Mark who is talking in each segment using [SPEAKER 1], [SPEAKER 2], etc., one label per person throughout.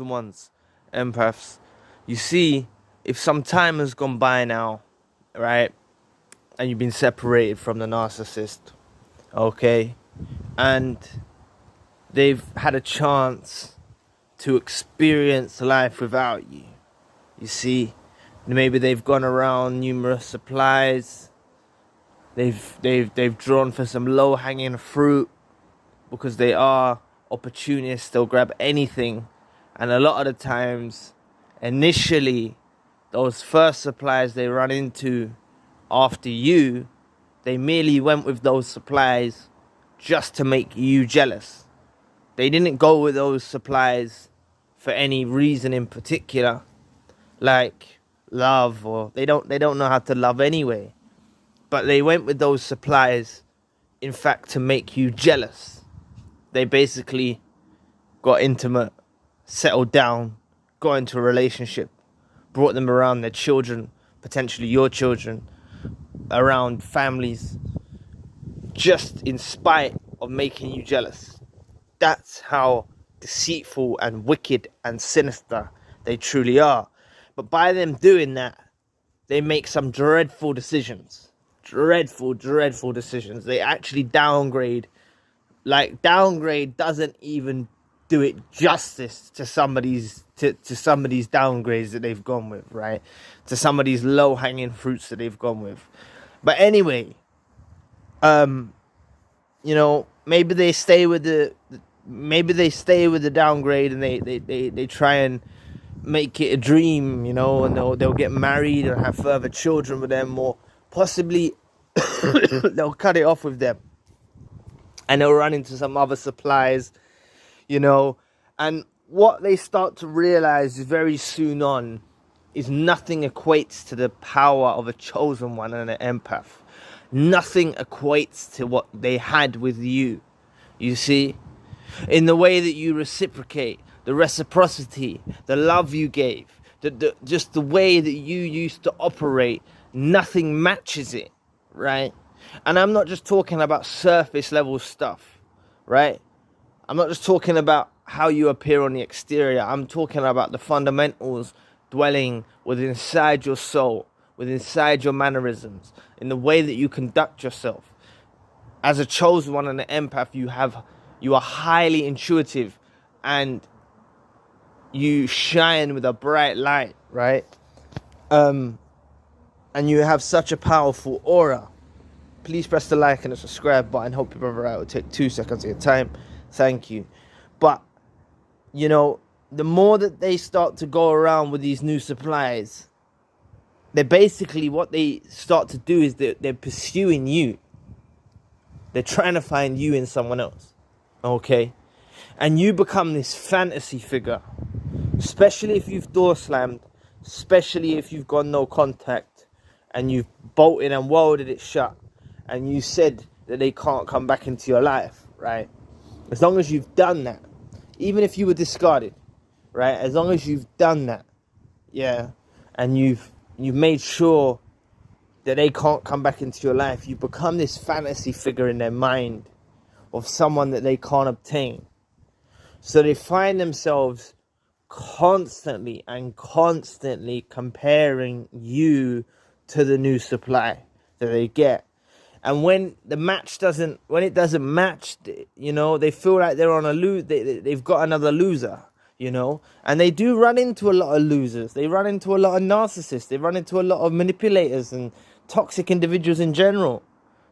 [SPEAKER 1] ones, empaths. You see, if some time has gone by now, right, and you've been separated from the narcissist, okay, and they've had a chance to experience life without you. You see, maybe they've gone around numerous supplies. They've drawn for some low-hanging fruit because they are opportunists. They'll grab anything, and a lot of the times, initially, those first supplies they run into after you, they merely went with those supplies just to make you jealous. They didn't go with those supplies for any reason in particular, like love, or they don't know how to love anyway. But they went with those supplies, in fact, to make you jealous. They basically got intimate, settled down, got into a relationship, brought them around their children, potentially your children, around families, just in spite of making you jealous. That's how deceitful and wicked and sinister they truly are. But by them doing that, they make some dreadful decisions. Dreadful decisions. They actually downgrade. Like, downgrade doesn't even do it justice to somebody's downgrades that they've gone with, right? To somebody's low-hanging fruits that they've gone with. But anyway, maybe they stay with the downgrade, and they try and make it a dream, and they'll get married or have further children with them, or possibly they'll cut it off with them, and they'll run into some other supplies, and what they start to realize very soon on is nothing equates to the power of a chosen one and an empath. Nothing equates to what they had with you. You see, in the way that you reciprocate, the reciprocity, the love you gave, just the way that you used to operate, nothing matches it, right? And I'm not just talking about surface level stuff, right? I'm not just talking about how you appear on the exterior. I'm talking about the fundamentals dwelling within inside your soul, within inside your mannerisms, in the way that you conduct yourself. As a chosen one and an empath, you are highly intuitive, and you shine with a bright light, right? And you have such a powerful aura. Please press the like and the subscribe button. Hope your brother out. It'll take 2 seconds of your time. Thank you. But, the more that they start to go around with these new supplies, they're basically, what they start to do is they're pursuing you. They're trying to find you in someone else. Okay? And you become this fantasy figure. Especially if you've door slammed. Especially if you've got no contact. And you've bolted and welded it shut. And you said that they can't come back into your life. Right? As long as you've done that. Even if you were discarded. Right? As long as you've done that. Yeah. And you've made sure that they can't come back into your life. You become this fantasy figure in their mind of someone that they can't obtain. So they find themselves constantly comparing you to the new supply that they get. And when it doesn't match, they feel like they're on they've got another loser. And they do run into a lot of losers. They run into a lot of narcissists. They run into a lot of manipulators and toxic individuals in general.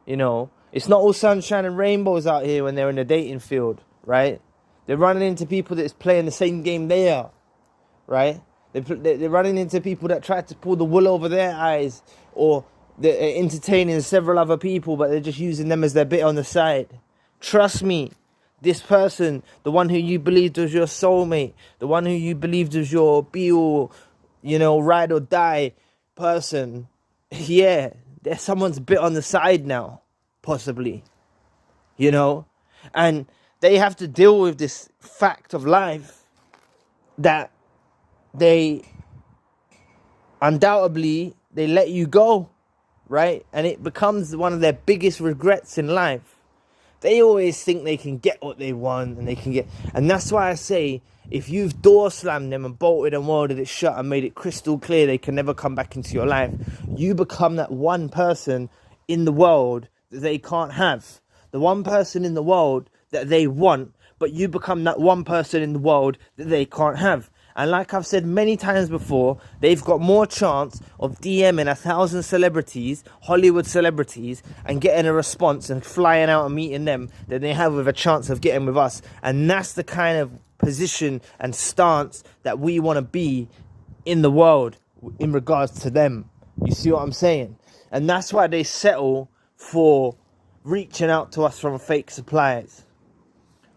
[SPEAKER 1] It's not all sunshine and rainbows out here when they're in the dating field, right? They're running into people that's playing the same game they are, right? They're running into people that try to pull the wool over their eyes, or they're entertaining several other people, but they're just using them as their bit on the side. Trust me. This person, the one who you believed was your soulmate, the one who you believed was your be-all, ride or die person, yeah, there's someone's bit on the side now, possibly, and they have to deal with this fact of life that they undoubtedly, they let you go, right? And it becomes one of their biggest regrets in life. They always think they can get what they want, and that's why I say, if you've door slammed them and bolted and welded it shut and made it crystal clear they can never come back into your life, you become that one person in the world that they can't have. The one person in the world that they want, but you become that one person in the world that they can't have. And like I've said many times before, they've got more chance of DMing 1,000 celebrities, Hollywood celebrities, and getting a response and flying out and meeting them than they have with a chance of getting with us. And that's the kind of position and stance that we want to be in the world in regards to them. You see what I'm saying? And that's why they settle for reaching out to us from fake suppliers,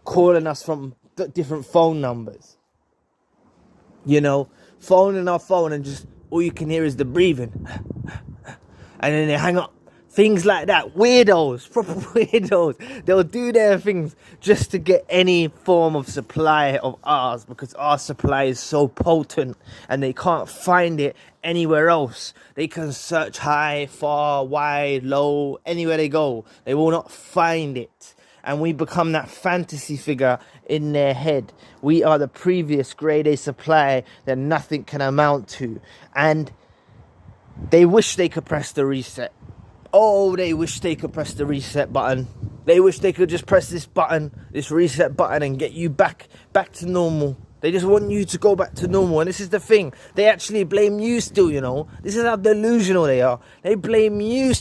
[SPEAKER 1] calling us from different phone numbers. You know, phoning our phone and just all you can hear is the breathing. And then they hang up. Things like that. Weirdos. Proper weirdos. They'll do their things just to get any form of supply of ours, because our supply is so potent and they can't find it anywhere else. They can search high, far, wide, low, anywhere they go. They will not find it. And we become that fantasy figure in their head. We are the previous grade A supply that nothing can amount to. And they wish they could press the reset. Oh, they wish they could press the reset button. They wish they could just press this button, this reset button, and get you back to normal. They just want you to go back to normal. And this is the thing. They actually blame you still, you know. This is how delusional they are. They blame you